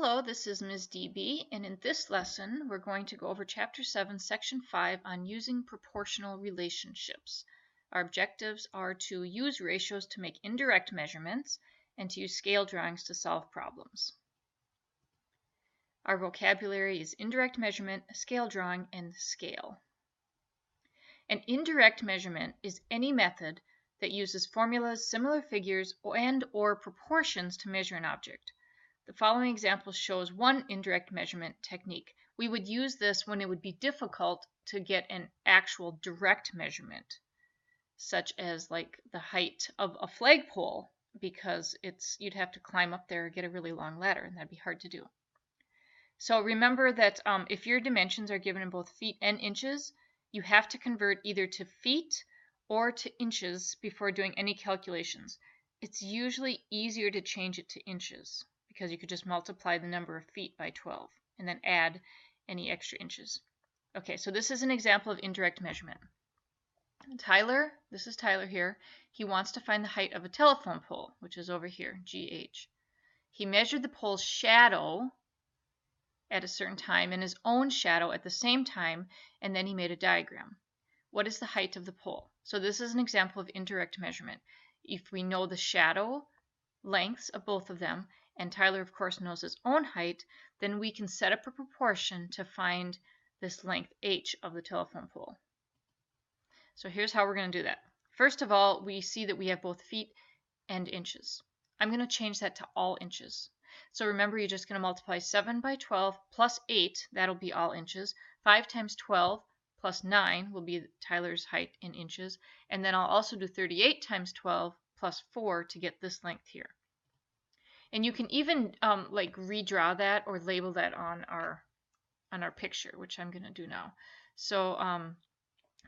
Hello, this is Ms. DB, and in this lesson we're going to go over Chapter 7, Section 5 on using proportional relationships. Our objectives are to use ratios to make indirect measurements and to use scale drawings to solve problems. Our vocabulary is indirect measurement, scale drawing, and scale. An indirect measurement is any method that uses formulas, similar figures, and/or proportions to measure an object. The following example shows one indirect measurement technique. We would use this when it would be difficult to get an actual direct measurement, such as like the height of a flagpole, because you'd have to climb up there and get a really long ladder, and that'd be hard to do. So remember that if your dimensions are given in both feet and inches, you have to convert either to feet or to inches before doing any calculations. It's usually easier to change it to inches, because you could just multiply the number of feet by 12 and then add any extra inches. Okay, so this is an example of indirect measurement. Tyler, this is Tyler here, he wants to find the height of a telephone pole, which is over here, GH. He measured the pole's shadow at a certain time and his own shadow at the same time, and then he made a diagram. What is the height of the pole? So this is an example of indirect measurement. If we know the shadow lengths of both of them, and Tyler, of course, knows his own height, then we can set up a proportion to find this length h of the telephone pole. So here's how we're going to do that. First of all, we see that we have both feet and inches. I'm going to change that to all inches. So remember, you're just going to multiply 7 by 12 plus 8, that'll be all inches. 5 times 12 plus 9 will be Tyler's height in inches. And then I'll also do 38 times 12 plus 4 to get this length here. And you can even like redraw that or label that on our picture, which I'm going to do now. So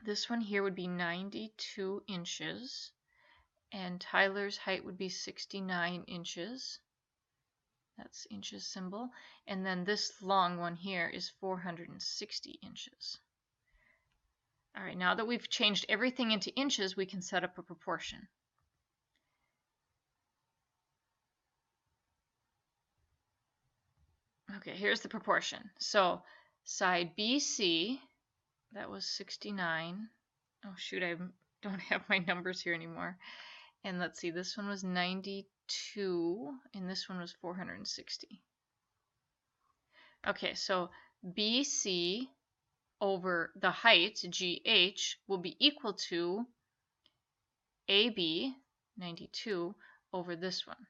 this one here would be 92 inches, and Tyler's height would be 69 inches. That's inches symbol. And then this long one here is 460 inches. All right, now that we've changed everything into inches, we can set up a proportion. Okay, here's the proportion. So side BC, that was 69. Oh shoot, I don't have my numbers here anymore. And let's see, this one was 92, and this one was 460. Okay, so BC over the height, GH, will be equal to AB, 92, over this one.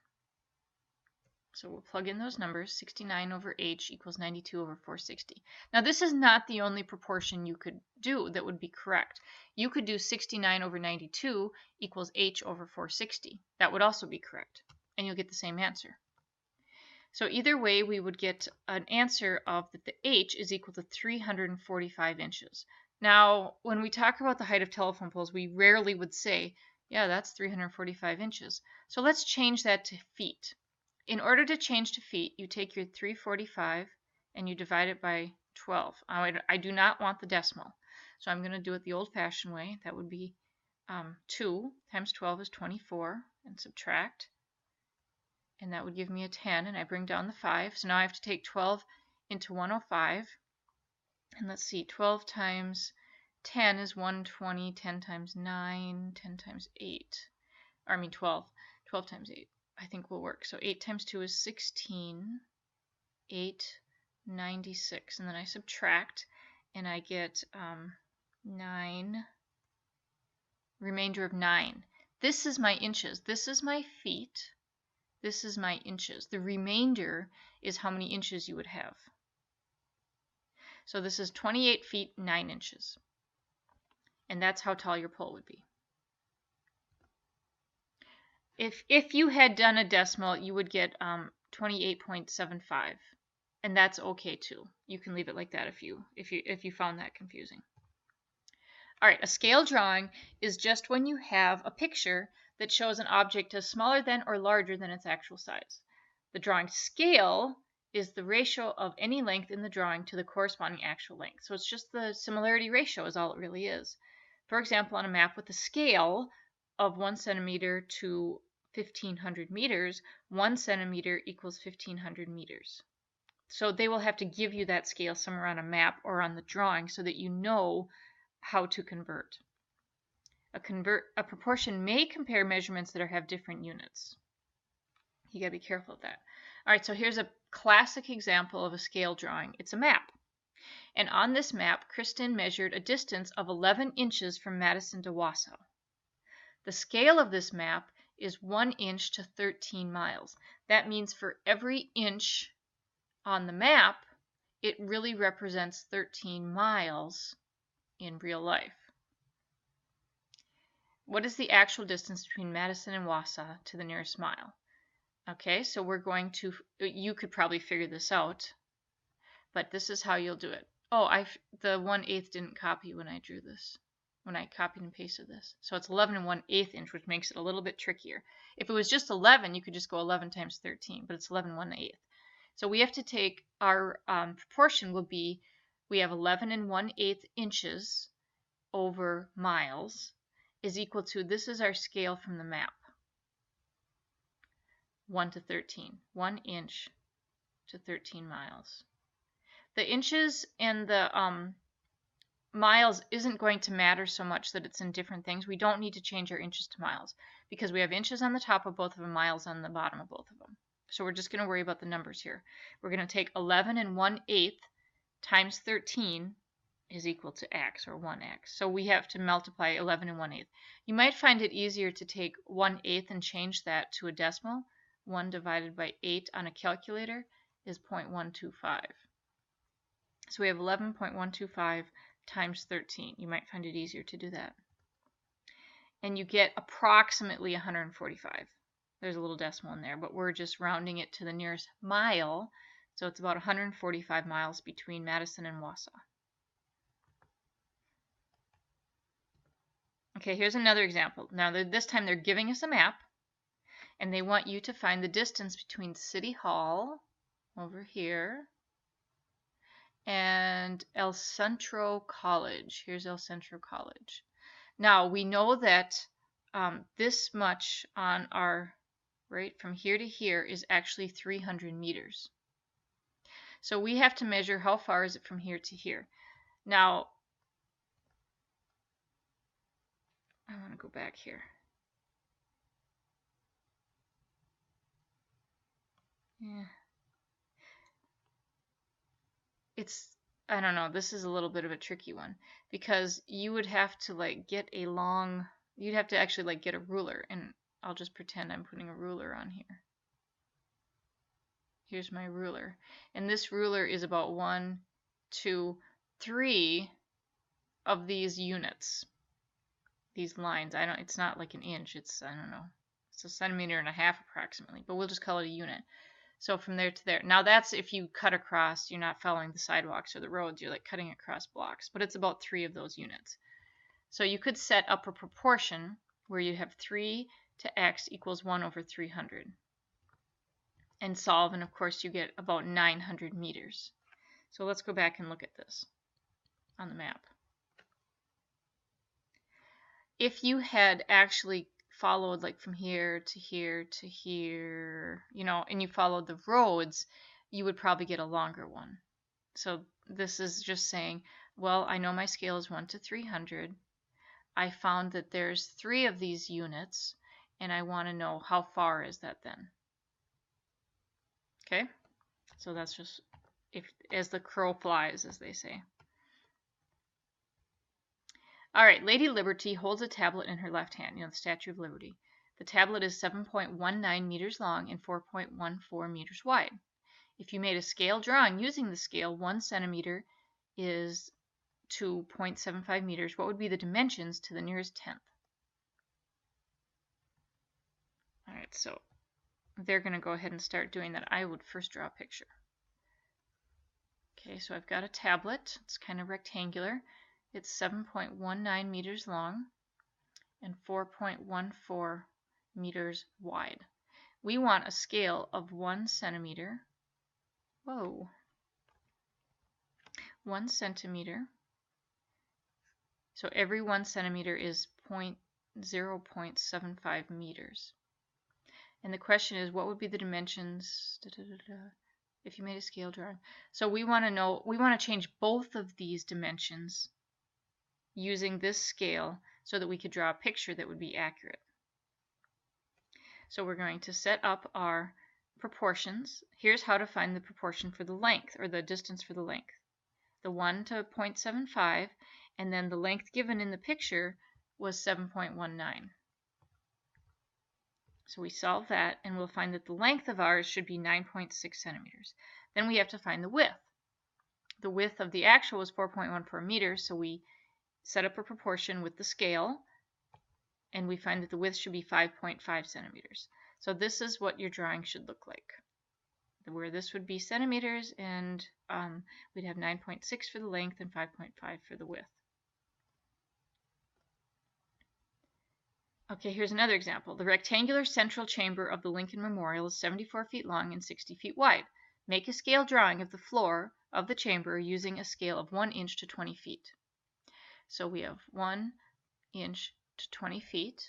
So we'll plug in those numbers. 69 over h equals 92 over 460. Now this is not the only proportion you could do that would be correct. You could do 69 over 92 equals h over 460. That would also be correct, and you'll get the same answer. So either way, we would get an answer of that the h is equal to 345 inches. Now, when we talk about the height of telephone poles, we rarely would say, yeah, that's 345 inches. So let's change that to feet. In order to change to feet, you take your 345 and you divide it by 12. I do not want the decimal, so I'm going to do it the old-fashioned way. That would be 2 times 12 is 24, and subtract. And that would give me a 10, and I bring down the 5. So now I have to take 12 into 105. And let's see, 12 times 10 is 120, 10 times 9, 10 times 8. Or I mean 12. 12 times 8. I think will work. So 8 times 2 is 16, 96, and then I subtract, and I get 9, remainder of 9. This is my inches. This is my feet. This is my inches. The remainder is how many inches you would have. So this is 28 feet, 9 inches. And that's how tall your pole would be. If you had done a decimal, you would get 28.75, and that's okay too. You can leave it like that if you found that confusing. All right, a scale drawing is just when you have a picture that shows an object as smaller than or larger than its actual size. The drawing scale is the ratio of any length in the drawing to the corresponding actual length. So it's just the similarity ratio is all it really is. For example, on a map with a scale of 1 centimeter to 1,500 meters, 1 centimeter equals 1,500 meters. So they will have to give you that scale somewhere on a map or on the drawing so that you know how to convert. A proportion may compare measurements that have different units. You got to be careful of that. All right, so here's a classic example of a scale drawing. It's a map. And on this map, Kristen measured a distance of 11 inches from Madison to Wausau. The scale of this map is 1 inch to 13 miles. That means for every inch on the map, it really represents 13 miles in real life. What is the actual distance between Madison and Wausau to the nearest mile? Okay, so we're going to, you could probably figure this out, but this is how you'll do it. Oh, the 1/8 didn't copy when I drew this, when I copied and pasted this. So it's 11 1/8 inch, which makes it a little bit trickier. If it was just 11, you could just go 11 times 13, but it's 11 1/8. So we have to take our proportion will be, we have 11 1/8 inches over miles is equal to, this is our scale from the map, 1 to 13, 1 inch to 13 miles. The inches and the miles isn't going to matter so much that it's in different things. We don't need to change our inches to miles because we have inches on the top of both of them, miles on the bottom of both of them. So we're just going to worry about the numbers here. We're going to take 11 1/8 times 13 is equal to x, or 1x. So we have to multiply 11 1/8. You might find it easier to take 1/8 and change that to a decimal. 1 divided by 8 on a calculator is 0.125. So we have 11.125 times 13. You might find it easier to do that. And you get approximately 145. There's a little decimal in there, but we're just rounding it to the nearest mile. So it's about 145 miles between Madison and Wausau. Okay, here's another example. Now, this time they're giving us a map, and they want you to find the distance between City Hall, over here, and El Centro College. Here's El Centro College. Now, we know that this much on our, right, from here to here is actually 300 meters. So we have to measure how far is it from here to here. Now, I want to go back here. Yeah. I don't know, this is a little bit of a tricky one because you would have to get a long, you'd have to actually get a ruler, and I'll just pretend I'm putting a ruler on here. Here's my ruler, and this ruler is about 1, 2, 3 of these units, these lines. It's not like an inch, it's, I don't know, it's 1.5 centimeters approximately, but we'll just call it a unit. So from there to there. Now that's if you cut across, you're not following the sidewalks or the roads, you're cutting across blocks, but it's about 3 of those units. So you could set up a proportion where you have 3 to x equals 1 over 300 and solve, and of course you get about 900 meters. So let's go back and look at this on the map. If you had actually followed from here to here to here, and you followed the roads, you would probably get a longer one. So this is just saying, well, I know my scale is 1 to 300. I found that there's 3 of these units, and I want to know how far is that then. Okay, so that's just as the crow flies, as they say. All right, Lady Liberty holds a tablet in her left hand, the Statue of Liberty. The tablet is 7.19 meters long and 4.14 meters wide. If you made a scale drawing using the scale, 1 centimeter is to 0.75 meters. What would be the dimensions to the nearest tenth? All right, so they're going to go ahead and start doing that. I would first draw a picture. Okay, so I've got a tablet. It's kind of rectangular. It's 7.19 meters long and 4.14 meters wide. We want a scale of 1 centimeter. Whoa. 1 centimeter. So every 1 centimeter is 0.75 meters. And the question is, what would be the dimensions if you made a scale drawing. So we want to change both of these dimensions using this scale so that we could draw a picture that would be accurate. So we're going to set up our proportions. Here's how to find the proportion for the length, or the distance for the length. The 1 to 0.75, and then the length given in the picture was 7.19. So we solve that, and we'll find that the length of ours should be 9.6 centimeters. Then we have to find the width. The width of the actual was 4.14 meters, so we set up a proportion with the scale, and we find that the width should be 5.5 centimeters. So this is what your drawing should look like, where this would be centimeters, and we'd have 9.6 for the length and 5.5 for the width. Okay, here's another example. The rectangular central chamber of the Lincoln Memorial is 74 feet long and 60 feet wide. Make a scale drawing of the floor of the chamber using a scale of 1 inch to 20 feet. So we have 1 inch to 20 feet.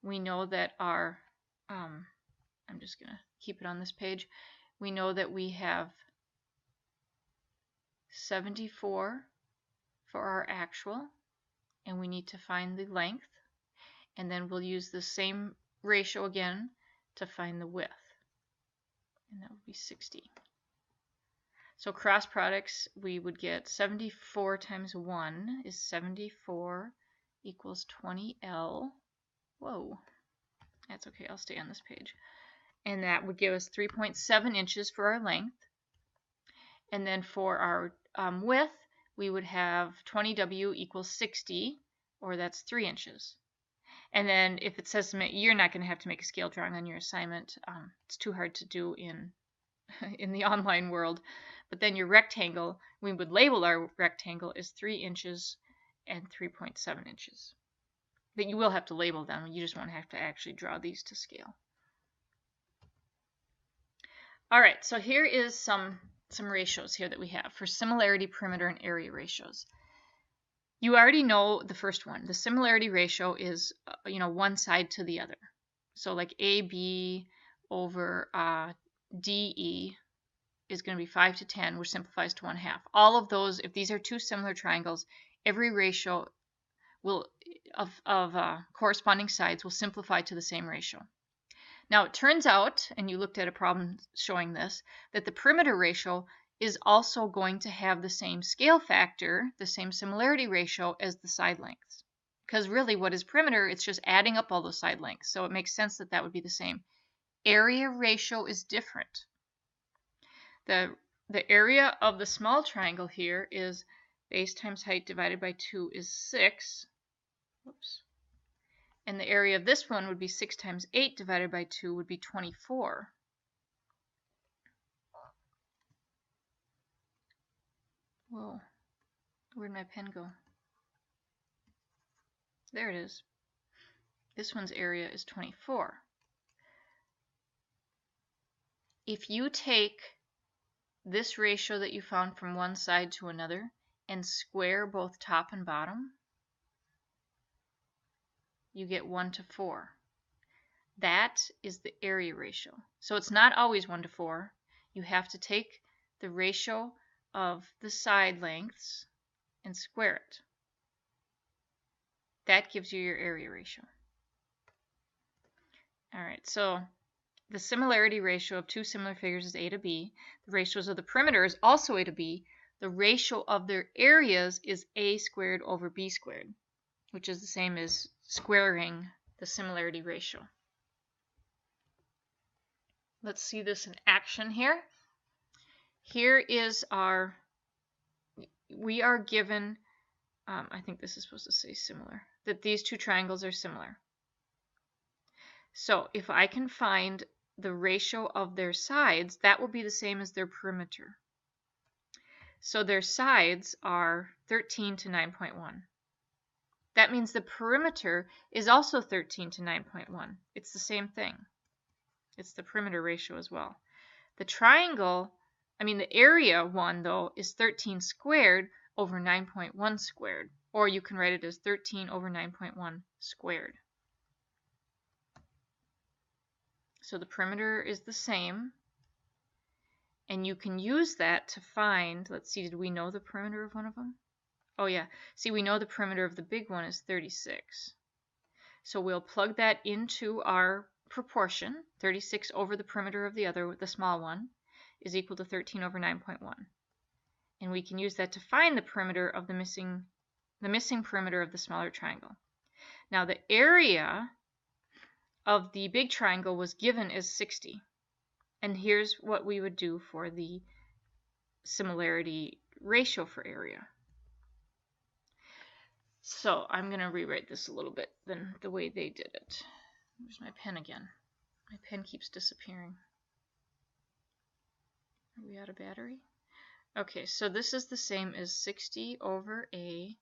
We know that our, I'm just going to keep it on this page. We know that we have 74 for our actual, and we need to find the length, and then we'll use the same ratio again to find the width, and that would be 60. So cross products, we would get 74 times 1 is 74 equals 20L. Whoa, that's okay, I'll stay on this page. And that would give us 3.7 inches for our length. And then for our width, we would have 20W equals 60, or that's 3 inches. And then if it says you're not going to have to make a scale drawing on your assignment. It's too hard to do in the online world. But then your rectangle, we would label our rectangle as 3 inches and 3.7 inches. But you will have to label them. You just won't have to actually draw these to scale. All right, so here is some ratios here that we have for similarity, perimeter, and area ratios. You already know the first one. The similarity ratio is, one side to the other. So like AB over DE is going to be 5 to 10, which simplifies to 1/2. All of those, if these are two similar triangles, every ratio will of corresponding sides will simplify to the same ratio. Now it turns out, and you looked at a problem showing this, that the perimeter ratio is also going to have the same scale factor, the same similarity ratio as the side lengths. Because really, what is perimeter? It's just adding up all those side lengths. So it makes sense that that would be the same. Area ratio is different. The area of the small triangle here is base times height divided by 2 is 6. Whoops. And the area of this one would be 6 times 8 divided by 2 would be 24. Whoa, where'd my pen go? There it is. This one's area is 24. If you take this ratio that you found from one side to another and square both top and bottom, you get 1 to 4. That is the area ratio. So it's not always 1 to 4. You have to take the ratio of the side lengths and square it. That gives you your area ratio. All right, so the similarity ratio of two similar figures is A to B. The ratios of the perimeter is also A to B. The ratio of their areas is A squared over B squared, which is the same as squaring the similarity ratio. Let's see this in action here. Here is our, we are given, I think this is supposed to say similar, that these two triangles are similar. So if I can find the ratio of their sides, that will be the same as their perimeter. So their sides are 13 to 9.1. That means the perimeter is also 13 to 9.1. It's the same thing. It's the perimeter ratio as well. The triangle, the area one, though, is 13 squared over 9.1 squared. Or you can write it as 13 over 9.1 squared. So the perimeter is the same. And you can use that to find, let's see, did we know the perimeter of one of them? Oh yeah, see, we know the perimeter of the big one is 36. So we'll plug that into our proportion. 36 over the perimeter of the other, the small one, is equal to 13 over 9.1. And we can use that to find the perimeter of the missing perimeter of the smaller triangle. Now the area of the big triangle was given as 60. And here's what we would do for the similarity ratio for area. So I'm going to rewrite this a little bit than the way they did it. Where's my pen again? My pen keeps disappearing. Are we out of battery? Okay, so this is the same as 60 over A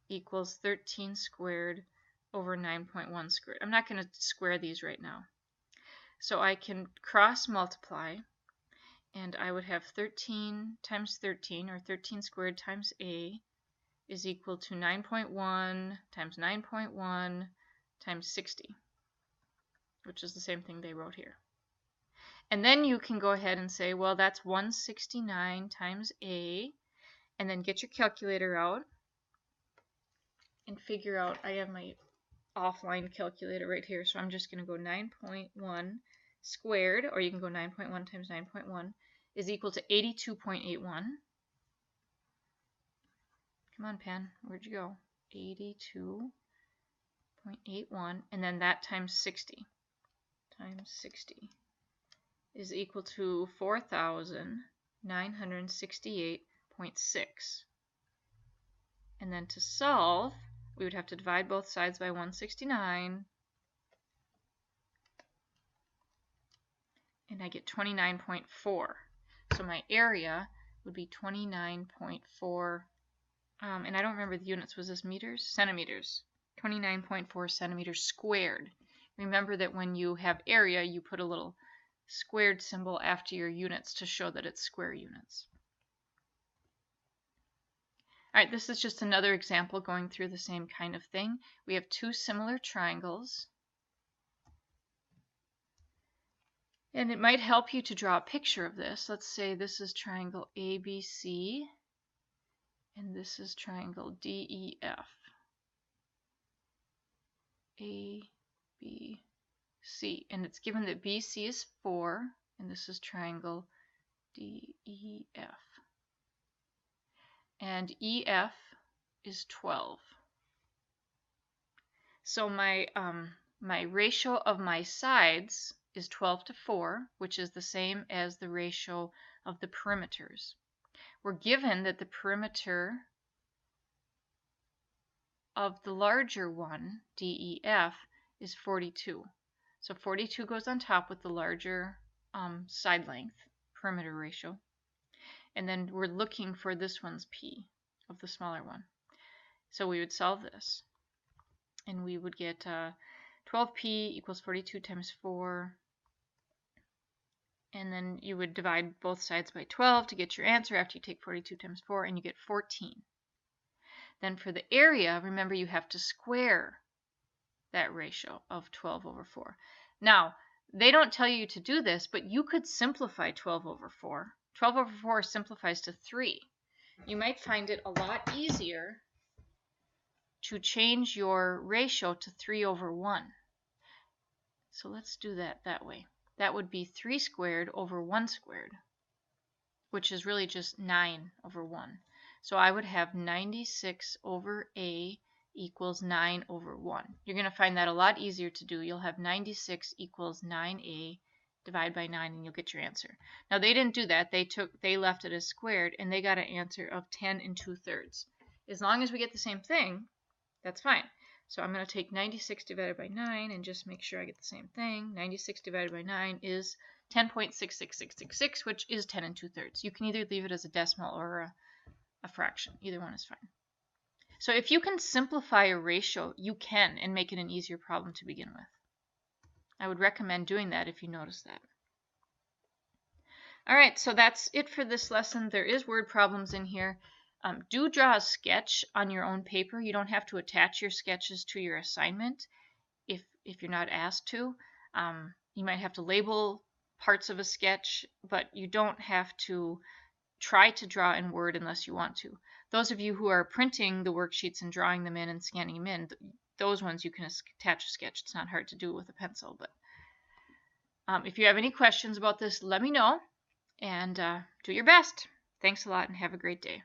equals 13 squared over 9.1 squared. I'm not going to square these right now. So I can cross multiply, and I would have 13 times 13, or 13 squared times A, is equal to 9.1 times 9.1 times 60, which is the same thing they wrote here. And then you can go ahead and say, well, that's 169 times A, and then get your calculator out and figure out, I have my offline calculator right here, so I'm just going to go 9.1 squared, or you can go 9.1 times 9.1, is equal to 82.81. Come on, pen, where'd you go? 82.81, and then that times 60 is equal to 4,968.6. And then to solve, we would have to divide both sides by 169, and I get 29.4. So my area would be 29.4, and I don't remember the units. Was this meters? Centimeters. 29.4 centimeters squared. Remember that when you have area, you put a little squared symbol after your units to show that it's square units. All right, this is just another example going through the same kind of thing. We have two similar triangles. And it might help you to draw a picture of this. Let's say this is triangle ABC, and this is triangle DEF. A, B, C. And it's given that BC is 4, and this is triangle DEF. And EF is 12. So my ratio of my sides is 12 to 4, which is the same as the ratio of the perimeters. We're given that the perimeter of the larger one, DEF, is 42. So 42 goes on top with the larger side length, perimeter ratio. And then we're looking for this one's P of the smaller one. So we would solve this. And we would get 12P equals 42 times 4. And then you would divide both sides by 12 to get your answer after you take 42 times 4, and you get 14. Then for the area, remember you have to square that ratio of 12 over 4. Now, they don't tell you to do this, but you could simplify 12 over 4. 12 over 4 simplifies to 3. You might find it a lot easier to change your ratio to 3 over 1. So let's do that way. That would be 3 squared over 1 squared, which is really just 9 over 1. So I would have 96 over A equals 9 over 1. You're going to find that a lot easier to do. You'll have 96 equals 9A divide by 9, and you'll get your answer. Now they didn't do that. They left it as squared, and they got an answer of 10 2/3. As long as we get the same thing, that's fine. So I'm going to take 96 divided by 9 and just make sure I get the same thing. 96 divided by 9 is 10.66666, which is 10 2/3. You can either leave it as a decimal or a fraction. Either one is fine. So if you can simplify a ratio, you can, and make it an easier problem to begin with. I would recommend doing that if you notice that. All right, so that's it for this lesson. There is word problems in here. Do draw a sketch on your own paper. You don't have to attach your sketches to your assignment if you're not asked to. You might have to label parts of a sketch, but you don't have to try to draw in Word unless you want to. Those of you who are printing the worksheets and drawing them in and scanning them in, those ones you can attach a sketch. It's not hard to do with a pencil. But if you have any questions about this, let me know, and do your best. Thanks a lot and have a great day.